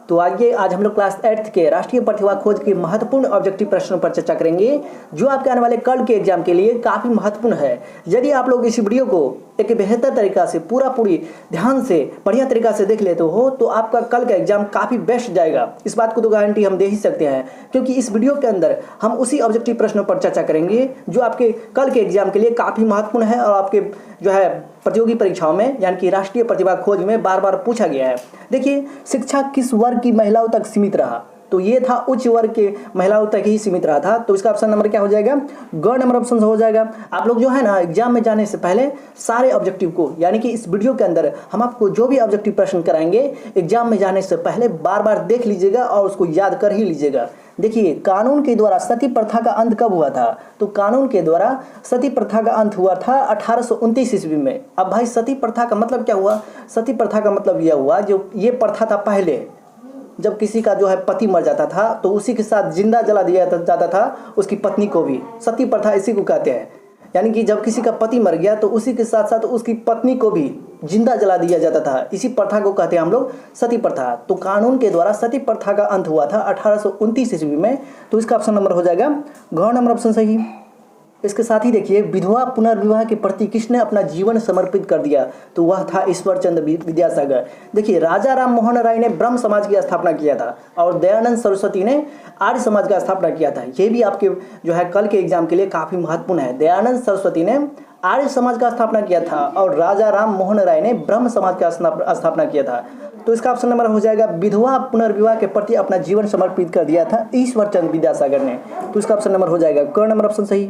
तो आइए आज हम लोग क्लास 8 के राष्ट्रीय प्रतिभा खोज के महत्वपूर्ण ऑब्जेक्टिव प्रश्नों पर चर्चा करेंगे जो आपके आने वाले कल के एग्जाम के लिए काफ़ी महत्वपूर्ण है। यदि आप लोग इस वीडियो को एक बेहतर तरीका से पूरी ध्यान से बढ़िया तरीका से देख लेते हो तो आपका कल का एग्जाम काफ़ी बेस्ट जाएगा। इस बात को तो गारंटी हम दे ही सकते हैं, क्योंकि इस वीडियो के अंदर हम उसी ऑब्जेक्टिव प्रश्नों पर चर्चा करेंगे जो आपके कल के एग्जाम के लिए काफ़ी महत्वपूर्ण है और आपके जो है प्रतियोगी परीक्षाओं में यानी कि राष्ट्रीय प्रतिभा खोज में बार बार पूछा गया है। देखिए, शिक्षा किस वर्ग की महिलाओं तक सीमित रहा? तो ये था उच्च वर्ग के महिलाओं तक ही सीमित रहा था। तो इसका ऑप्शन नंबर क्या हो जाएगा? ग नंबर ऑप्शन हो जाएगा। आप लोग जो है ना एग्जाम में जाने से पहले सारे ऑब्जेक्टिव को यानी कि इस वीडियो के अंदर हम आपको जो भी ऑब्जेक्टिव प्रश्न कराएंगे एग्जाम में जाने से पहले बार बार देख लीजिएगा और उसको याद कर ही लीजिएगा। देखिए, कानून के द्वारा सती प्रथा का अंत कब हुआ था? तो कानून के द्वारा सती प्रथा का अंत हुआ था 1829 ईस्वी में। अब भाई सती प्रथा का मतलब क्या हुआ? सती प्रथा का मतलब यह हुआ जो ये प्रथा था पहले जब किसी का जो है पति मर जाता था तो उसी के साथ जिंदा जला दिया जाता था उसकी पत्नी को भी। सती प्रथा इसी को कहते हैं, यानी कि जब किसी का पति मर गया तो उसी के साथ साथ उसकी पत्नी को भी जिंदा जला दिया जाता था। इसी प्रथा को कहते हैं हम लोग सती प्रथा। तो कानून के द्वारा सती प्रथा का अंत हुआ था 1829 ईस्वी में। तो इसका ऑप्शन नंबर हो जाएगा घ नंबर ऑप्शन सही। इसके साथ ही देखिए, विधवा पुनर्विवाह के प्रति किसने अपना जीवन समर्पित कर दिया? तो वह था ईश्वरचंद्र विद्यासागर। देखिए, राजा राम मोहन राय ने ब्रह्म समाज की स्थापना किया था और दयानंद सरस्वती ने आर्य समाज का स्थापना किया था। ये भी आपके जो है कल के एग्जाम के लिए काफ़ी महत्वपूर्ण है। दयानंद सरस्वती ने आर्य समाज का स्थापना किया था और राजा राम मोहन राय ने ब्रह्म समाज का स्थापना किया था। तो इसका ऑप्शन नंबर हो जाएगा विधवा पुनर्विवाह के प्रति अपना जीवन समर्पित कर दिया था ईश्वरचंद्र विद्यासागर ने। तो इसका ऑप्शन नंबर हो जाएगा क नंबर ऑप्शन सही।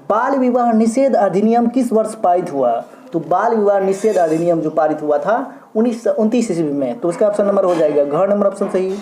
बाल विवाह निषेध अधिनियम किस वर्ष पारित हुआ? तो बाल विवाह निषेध अधिनियम जो पारित हुआ था 1929 ईस्वी में। तो इसका ऑप्शन नंबर हो जाएगा घ नंबर ऑप्शन सही।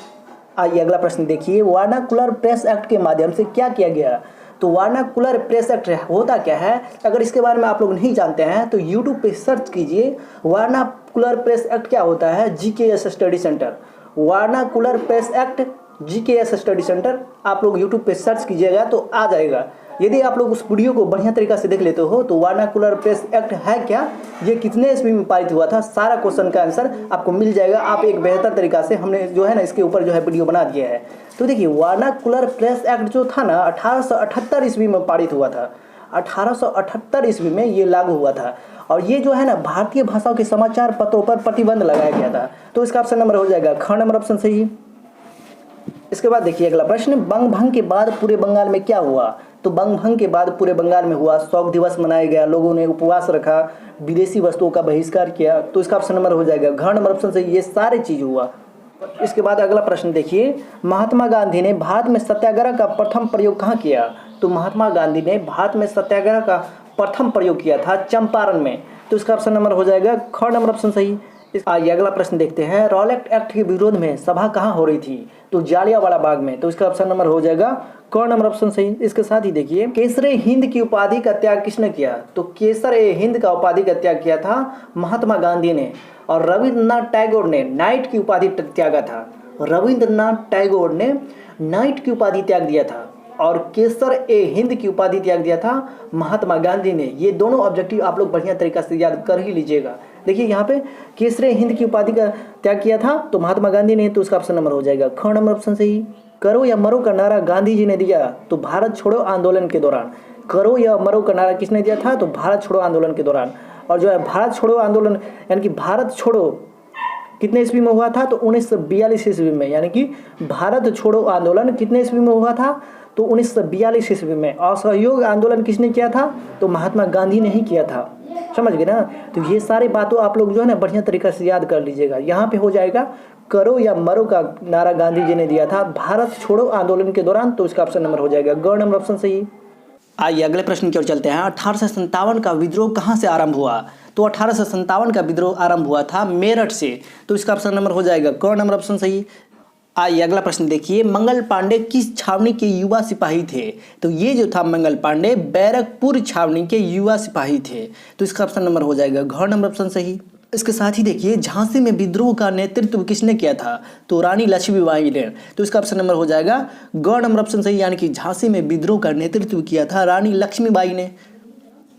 आइए अगला प्रश्न देखिए, वर्नाकुलर प्रेस एक्ट के माध्यम से क्या किया गया? तो वर्नाकुलर प्रेस एक्ट होता क्या है? अगर इसके बारे में आप लोग नहीं जानते हैं तो यूट्यूब पे सर्च कीजिए वर्नाकुलर प्रेस एक्ट क्या होता है, GKS study centre. Vernacular press act GKS study centre आप लोग यूट्यूब पे सर्च कीजिएगा तो आ जाएगा। यदि आप लोग उस वीडियो को बढ़िया तरीका से देख लेते हो तो वर्नाकुलर प्रेस एक्ट है क्या, ये कितने ईस्वी में पारित हुआ था, सारा क्वेश्चन का आंसर आपको मिल जाएगा। आप एक बेहतर तरीका से हमने जो है ना इसके ऊपर जो है वीडियो बना दिया है। तो देखिए, वर्नाकुलर प्रेस एक्ट जो था ना 1878 ईस्वी में पारित हुआ था। 1878 ईस्वी में ये लागू हुआ था और ये जो है ना भारतीय भाषाओं के समाचार पत्रों पर प्रतिबंध लगाया गया था। तो इसका ऑप्शन नंबर हो जाएगा ख नंबर ऑप्शन सही। इसके बाद देखिए अगला प्रश्न, बंग भंग के बाद पूरे बंगाल में क्या हुआ? तो बंग भंग के बाद पूरे बंगाल में हुआ शोक दिवस मनाया गया, लोगों ने उपवास रखा, विदेशी वस्तुओं का बहिष्कार किया। तो इसका ऑप्शन नंबर हो जाएगा घ नंबर ऑप्शन सही। ये सारे चीज हुआ। इसके बाद अगला प्रश्न देखिए, महात्मा गांधी ने भारत में सत्याग्रह का प्रथम प्रयोग कहाँ किया? तो महात्मा गांधी ने भारत में सत्याग्रह का प्रथम प्रयोग किया था चंपारण में। तो इसका ऑप्शन नंबर हो जाएगा ख नंबर ऑप्शन सही। आइए अगला प्रश्न देखते हैं, रॉलेट एक्ट के विरोध में सभा कहाँ हो रही थी? तो जालियांवाला बाग में। तो इसका ऑप्शन नंबर हो जाएगा क नंबर ऑप्शन सही। इसके साथ ही देखिए, केसरे हिंद की उपाधि का त्याग किसने किया? तो केसर ए हिंद का उपाधि का त्याग किया था महात्मा गांधी ने और रविंद्रनाथ टैगोर ने नाइट की उपाधि त्यागा था। रविंद्रनाथ टैगोर ने नाइट की उपाधि त्याग दिया था और केसर ए हिंद की उपाधि त्याग दिया था महात्मा गांधी ने। ये दोनों ऑब्जेक्टिव आप लोग बढ़िया तरीका से याद कर ही लीजिएगा। देखिए यहाँ पे केसरे हिंद की उपाधि का त्याग किया था तो महात्मा गांधी ने। तो उसका ऑप्शन नंबर हो जाएगा ख नंबर ऑप्शन सही। करो या मरो का नारा गांधी जी ने दिया तो भारत छोड़ो आंदोलन के दौरान। करो या मरो का नारा किसने दिया था? तो भारत छोड़ो आंदोलन के दौरान। और जो है भारत छोड़ो आंदोलन यानी कि भारत छोड़ो कितने ईस्वी में हुआ था? तो 1942 ईस्वी में। यानी कि भारत छोड़ो आंदोलन कितने ईस्वी में हुआ था? तो 1942 ईस्वी में। असहयोग आंदोलन किसने किया था? तो महात्मा गांधी ने ही किया था। समझ गए ना? तो ये सारे बातों आप लोग जो है ना बढ़िया तरीका से याद कर लीजिएगा। यहाँ पे हो जाएगा करो या मरो का नारा गांधी जी ने दिया था भारत छोड़ो आंदोलन के दौरान। तो इसका ऑप्शन नंबर हो जाएगा ग नंबर ऑप्शन सही। आइए अगले प्रश्न की ओर चलते हैं, 1857 का विद्रोह कहाँ से आरंभ हुआ? तो 1857 का विद्रोह आरंभ हुआ था मेरठ से। तो इसका ऑप्शन नंबर हो जाएगा क नंबर ऑप्शन सही। आइए अगला प्रश्न देखिए, मंगल पांडे किस छावनी के युवा सिपाही थे? तो ये जो था मंगल पांडे बैरकपुर छावनी के युवा सिपाही थे। तो इसका ऑप्शन नंबर हो जाएगा घ नंबर ऑप्शन सही। इसके साथ ही देखिए, झांसी में विद्रोह का नेतृत्व किसने किया था? तो रानी लक्ष्मीबाई ने। तो इसका ऑप्शन नंबर हो जाएगा ग नंबर ऑप्शन सही, यानी कि झांसी में विद्रोह का नेतृत्व किया था रानी लक्ष्मीबाई ने।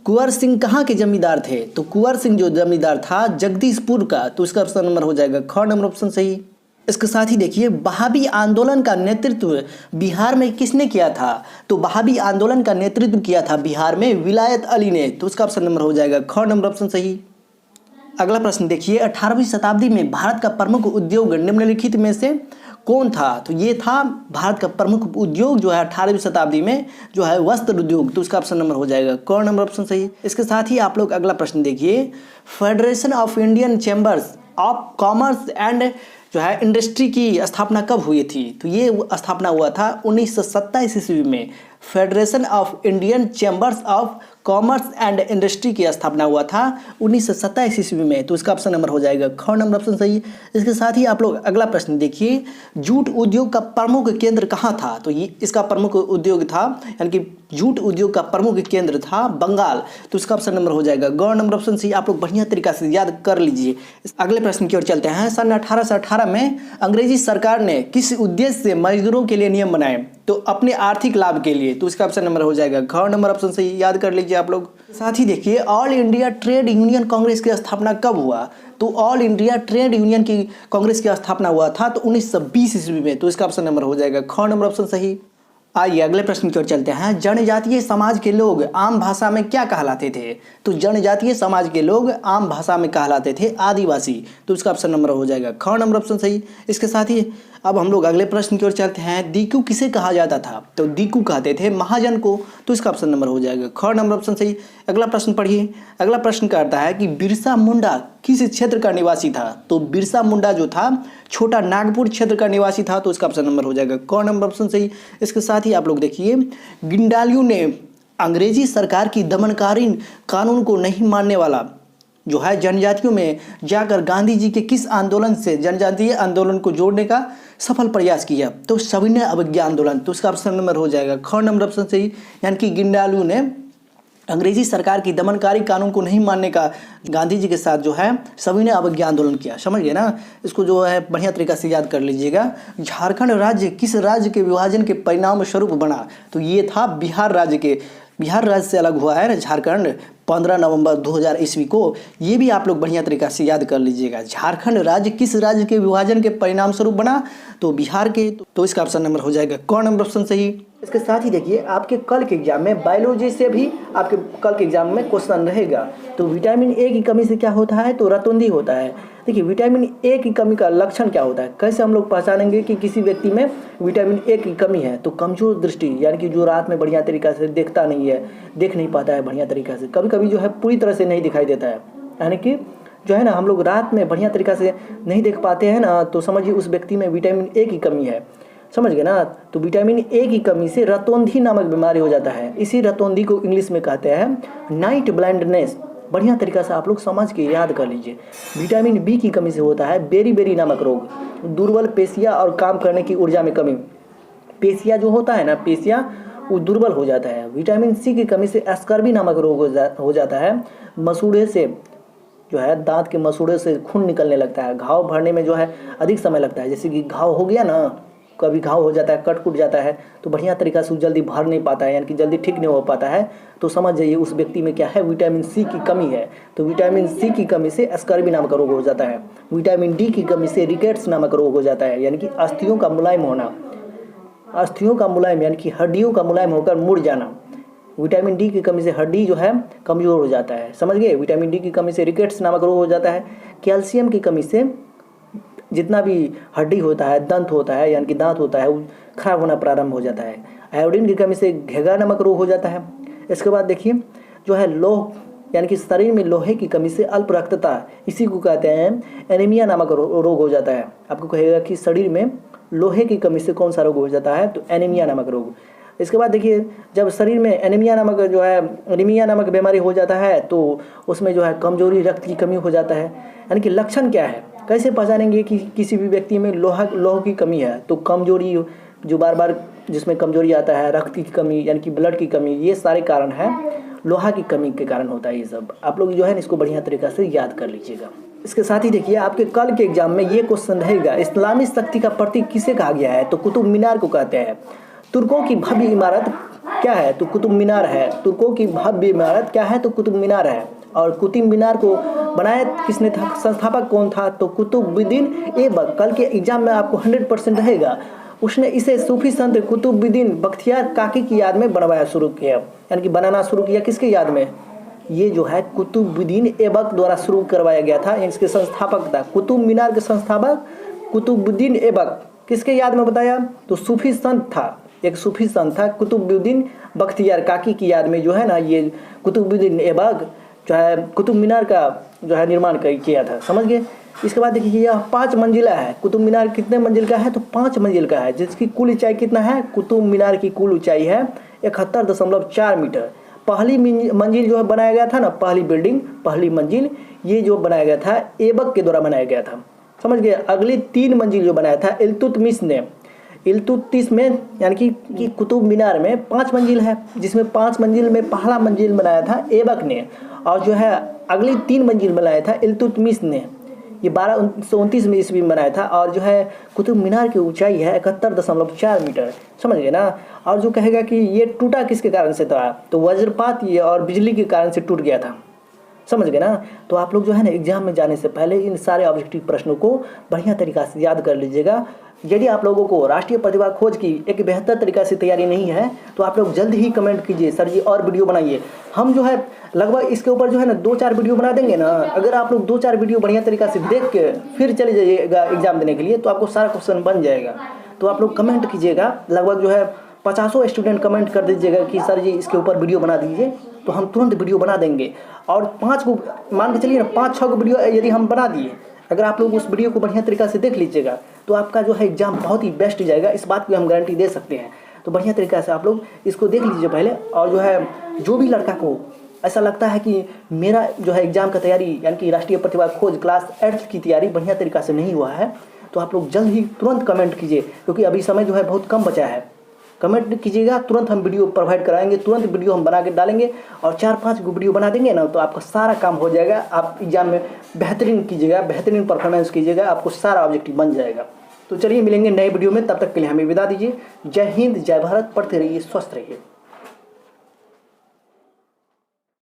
कुंवर सिंह कहाँ के जमींदार थे? तो कुंवर सिंह जो जमींदार था जगदीशपुर का। तो इसका ऑप्शन नंबर हो जाएगा ख नंबर ऑप्शन सही। इसके साथ ही देखिए वहाबी आंदोलन का नेतृत्व बिहार में किसने किया था? तो वहाबी आंदोलन का नेतृत्व किया था बिहार में विलायत अली ने। तो उसका ऑप्शन नंबर हो जाएगा ख नंबर ऑप्शन सही। अगला प्रश्न देखिए 18वीं शताब्दी में भारत का प्रमुख उद्योग निम्नलिखित में से कौन था? तो ये था भारत का प्रमुख उद्योग जो है 18वीं शताब्दी में जो है वस्त्र उद्योग। तो उसका ऑप्शन नंबर हो जाएगा क नंबर ऑप्शन सही। इसके साथ ही आप लोग अगला प्रश्न देखिए federation of Indian chambers of commerce and जो है इंडस्ट्री की स्थापना कब हुई थी? तो ये स्थापना हुआ था 1927 ईस्वी में। Federation of Indian chambers of commerce and industry की स्थापना हुआ था 1927 ईस्वी में। तो इसका ऑप्शन नंबर हो जाएगा ख नंबर ऑप्शन सही। इसके साथ ही आप लोग अगला प्रश्न देखिए जूट उद्योग का प्रमुख केंद्र कहाँ था? तो ये इसका प्रमुख उद्योग था यानी कि जूट उद्योग का प्रमुख केंद्र था बंगाल। तो इसका ऑप्शन नंबर हो जाएगा ग नंबर ऑप्शन सही। आप लोग बढ़िया तरीका से याद कर लीजिए। अगले प्रश्न की ओर चलते हैं। सन 1818 में अंग्रेजी सरकार ने किस उद्देश्य से मजदूरों के लिए नियम बनाए? तो अपने आर्थिक लाभ के लिए। तो इसका ऑप्शन नंबर हो जाएगा घ नंबर ऑप्शन सही। याद कर लीजिए आप लोग। साथ ही देखिए all India trade union Congress की स्थापना कब हुआ? तो ऑल इंडिया ट्रेड यूनियन की कांग्रेस की स्थापना हुआ था तो 1920 ईस्वी में। तो इसका ऑप्शन नंबर हो जाएगा ख नंबर ऑप्शन सही। आइए अगले प्रश्न की ओर चलते हैं। जनजातीय समाज के लोग आम भाषा में क्या कहलाते थे? तो जनजातीय समाज के लोग आम भाषा में कहलाते थे आदिवासी। तो इसका ऑप्शन नंबर हो जाएगा ख नंबर ऑप्शन सही। इसके साथ ही अब हम लोग अगले प्रश्न की ओर चलते हैं। दीकू किसे कहा जाता था? तो दीकू कहते थे महाजन को। तो इसका ऑप्शन नंबर हो जाएगा ख नंबर ऑप्शन सही। अगला प्रश्न पढ़िए। अगला प्रश्न कहता है कि बिरसा मुंडा किस क्षेत्र का निवासी था? तो बिरसा मुंडा जो था छोटा नागपुर क्षेत्र का निवासी था। तो इसका ऑप्शन नंबर हो जाएगा क नंबर ऑप्शन सही। इसके साथ ही आप लोग देखिए गिंडालियों ने अंग्रेजी सरकार की दमनकारी कानून को नहीं मानने वाला जो है जनजातियों में जाकर गांधी जी के किस आंदोलन से जनजातीय आंदोलन को जोड़ने का सफल प्रयास किया? तो सविनय अवज्ञा आंदोलन। तो उसका ऑप्शन नंबर हो जाएगा ख नंबर ऑप्शन सही। यानी कि गिंडालू ने अंग्रेजी सरकार की दमनकारी कानून को नहीं मानने का गांधी जी के साथ जो है सविनय अवज्ञा आंदोलन किया। समझ गए ना? इसको जो है बढ़िया तरीका से याद कर लीजिएगा। झारखंड राज्य किस राज्य के विभाजन के परिणाम स्वरूप बना? तो ये था बिहार राज्य के। बिहार राज्य से अलग हुआ है ना झारखंड 15 नवंबर 2000 ईस्वी को। ये भी आप लोग बढ़िया तरीका से याद कर लीजिएगा। झारखंड राज्य किस राज्य के विभाजन के परिणाम स्वरूप बना? तो बिहार के। तो इसका ऑप्शन नंबर हो जाएगा क नंबर ऑप्शन सही। इसके साथ ही देखिए आपके कल के एग्जाम में बायोलॉजी से भी आपके कल के एग्जाम में क्वेश्चन रहेगा। तो विटामिन ए की कमी से क्या होता है? तो रतौंधी होता है। देखिए विटामिन ए की कमी का लक्षण क्या होता है? कैसे हम लोग पहचानेंगे कि किसी व्यक्ति में विटामिन ए की कमी है? तो कमजोर दृष्टि यानी कि जो रात में बढ़िया तरीका से देखता नहीं है, देख नहीं पाता है बढ़िया तरीका से, कभी कभी जो है पूरी तरह से नहीं दिखाई देता है, यानी कि जो है ना हम लोग रात में बढ़िया तरीका से नहीं देख पाते हैं ना, तो समझिए उस व्यक्ति में विटामिन ए की कमी है। समझ गए ना? तो विटामिन ए की कमी से रतौंधी नामक बीमारी हो जाता है। इसी रतौंधी को इंग्लिश में कहते हैं नाइट ब्लाइंडनेस। बढ़िया तरीका से आप लोग समझ के याद कर लीजिए। विटामिन बी की कमी से होता है बेरी नामक रोग, दुर्बल पेशियां और काम करने की ऊर्जा में कमी। पेशियां जो होता है ना, पेशियां वो दुर्बल हो जाता है। विटामिन सी की कमी से स्कर्वी नामक रोग हो जाता है। मसूड़े से जो है दांत के मसूड़े से खून निकलने लगता है। घाव भरने में जो है अधिक समय लगता है। जैसे कि घाव हो गया ना, कभी घाव हो जाता है, कट जाता है, तो बढ़िया तरीका से जल्दी भर नहीं पाता है, यानी कि जल्दी ठीक नहीं हो पाता है। तो समझ जाइए उस व्यक्ति में क्या है, विटामिन सी की कमी है। तो विटामिन सी की कमी से स्कर्वी नामक रोग हो जाता है। विटामिन डी की कमी से रिकेट्स नामक रोग हो जाता है, यानी कि अस्थियों का मुलायम होना। अस्थियों का मुलायम यानी कि हड्डियों का मुलायम होकर मुड़ जाना। विटामिन डी की कमी से हड्डी जो है कमजोर हो जाता है। समझ गए? विटामिन डी की कमी से रिकेट्स नामक रोग हो जाता है। कैल्शियम की कमी से जितना भी हड्डी होता है, दंत होता है, यानी कि दांत होता है, वो खराब होना प्रारंभ हो जाता है। आयोडीन की कमी से घेगा नामक रोग हो जाता है। इसके बाद देखिए जो है लोह यानी कि शरीर में लोहे की कमी से अल्प रक्तता, इसी को कहते हैं एनीमिया नामक रोग हो जाता है। आपको कहेगा कि शरीर में लोहे की कमी से कौन सा रोग हो जाता है? तो एनीमिया नामक रोग। इसके बाद देखिए जब शरीर में एनीमिया नामक बीमारी हो जाता है तो उसमें जो है कमजोरी, रक्त की कमी हो जाता है। यानी कि लक्षण क्या है, कैसे पहचानेंगे कि किसी भी व्यक्ति में लोह की कमी है? तो कमजोरी, जो बार बार जिसमें कमजोरी आता है, रक्त की कमी यानी कि ब्लड की कमी, ये सारे कारण हैं लोहा की कमी के कारण होता है। ये सब आप लोग जो है इसको बढ़िया तरीका से याद कर लीजिएगा। इसके साथ ही देखिए आपके कल के एग्जाम में ये क्वेश्चन रहेगा, इस्लामी शक्ति का प्रतीक किसे कहा गया है? तो कुतुब मीनार को कहते हैं। तुर्कों की भव्य इमारत क्या है? तो कुतुब मीनार है। तुर्कों की भव्य इमारत क्या है? तो कुतुब मीनार है। और कुतुब मीनार को बनाया किसने था, संस्थापक कौन था, तो कुतुबुद्दीन ऐबक। कल के एग्जाम में आपको 100% रहेगा। उसने इसे सूफी संत कुतुबुद्दीन बख्तियार काकी की याद में बनवाया शुरू किया, यानी कि बनाना शुरू किया किसके याद में, ये जो है कुतुबुद्दीन ऐबक द्वारा शुरू करवाया गया था। इसके संस्थापक था कुतुब मीनार के संस्थापक कुतुबुद्दीन ऐबक। किसके याद में बताया, तो सूफी संत था, एक सूफी संत था कुतुबुद्दीन बख्तियार काकी की याद में जो है ना, ये कुतुबुद्दीन ऐबक जो है कुतुब मीनार का जो है निर्माण किया था। समझ गए। इसके बाद देखिए यह 5 मंजिला है। कुतुब मीनार कितने मंजिल का है, तो 5 मंजिल का है, जिसकी कुल ऊंचाई कितना है, कुतुब मीनार की कुल ऊंचाई है 71.4 मीटर। पहली मंजिल जो है बनाया गया था ना, पहली बिल्डिंग, पहली मंजिल, ये जो बनाया गया था ऐबक के द्वारा बनाया गया था। समझ गए। अगली 3 मंजिल जो बनाया था इल्तुतमिश ने, इल्तुतमिश में, यानी कि कुतुब मीनार में 5 मंजिल है, जिसमें 5 मंजिल में पहला मंजिल बनाया था ऐबक ने, और जो है अगली 3 मंजिल बनाया था इल्तुतमिश ने, ये 1229 में ईस्वी में बनाया था। और जो है कुतुब मीनार की ऊंचाई है 71.4 मीटर। समझ गए ना। और जो कहेगा कि ये टूटा किसके कारण से था, तो वज्रपात ये और बिजली के कारण से टूट गया था। समझ गए ना। तो आप लोग जो है ना एग्जाम में जाने से पहले इन सारे ऑब्जेक्टिव प्रश्नों को बढ़िया तरीका से याद कर लीजिएगा। यदि आप लोगों को राष्ट्रीय प्रतिभा खोज की एक बेहतर तरीका से तैयारी नहीं है तो आप लोग जल्द ही कमेंट कीजिए, सर जी और वीडियो बनाइए। हम जो है लगभग इसके ऊपर जो है ना 2-4 वीडियो बना देंगे ना। अगर आप लोग 2-4 वीडियो बढ़िया तरीका से देख के फिर चले जाइएगा एग्जाम देने के लिए, तो आपको सारा क्वेश्चन बन जाएगा। तो आप लोग कमेंट कीजिएगा, लगभग जो है 50 स्टूडेंट कमेंट कर दीजिएगा कि सर जी इसके ऊपर वीडियो बना दीजिए, तो हम तुरंत वीडियो बना देंगे। और 5 को मान के चलिए ना, 5-6 को वीडियो यदि हम बना दिए, अगर आप लोग उस वीडियो को बढ़िया तरीका से देख लीजिएगा तो आपका जो है एग्जाम बहुत ही बेस्ट जाएगा। इस बात की हम गारंटी दे सकते हैं। तो बढ़िया तरीका से आप लोग इसको देख लीजिए पहले। और जो है जो भी लड़का को ऐसा लगता है कि मेरा जो है एग्जाम का तैयारी, यानी कि राष्ट्रीय प्रतिभा खोज क्लास 8 की तैयारी बढ़िया तरीका से नहीं हुआ है, तो आप लोग जल्द ही तुरंत कमेंट कीजिए, क्योंकि अभी समय जो है बहुत कम बचा है। कमेंट कीजिएगा, तुरंत हम वीडियो प्रोवाइड कराएंगे, तुरंत वीडियो हम बना के डालेंगे और 4-5 वीडियो बना देंगे ना, तो आपका सारा काम हो जाएगा। आप एग्जाम में बेहतरीन कीजिएगा, बेहतरीन परफॉर्मेंस कीजिएगा, आपको सारा ऑब्जेक्टिव बन जाएगा। तो चलिए मिलेंगे नए वीडियो में, तब तक के लिए हमें विदा दीजिए। जय हिंद, जय भारत, पढ़ते रहिए, स्वस्थ रहिए।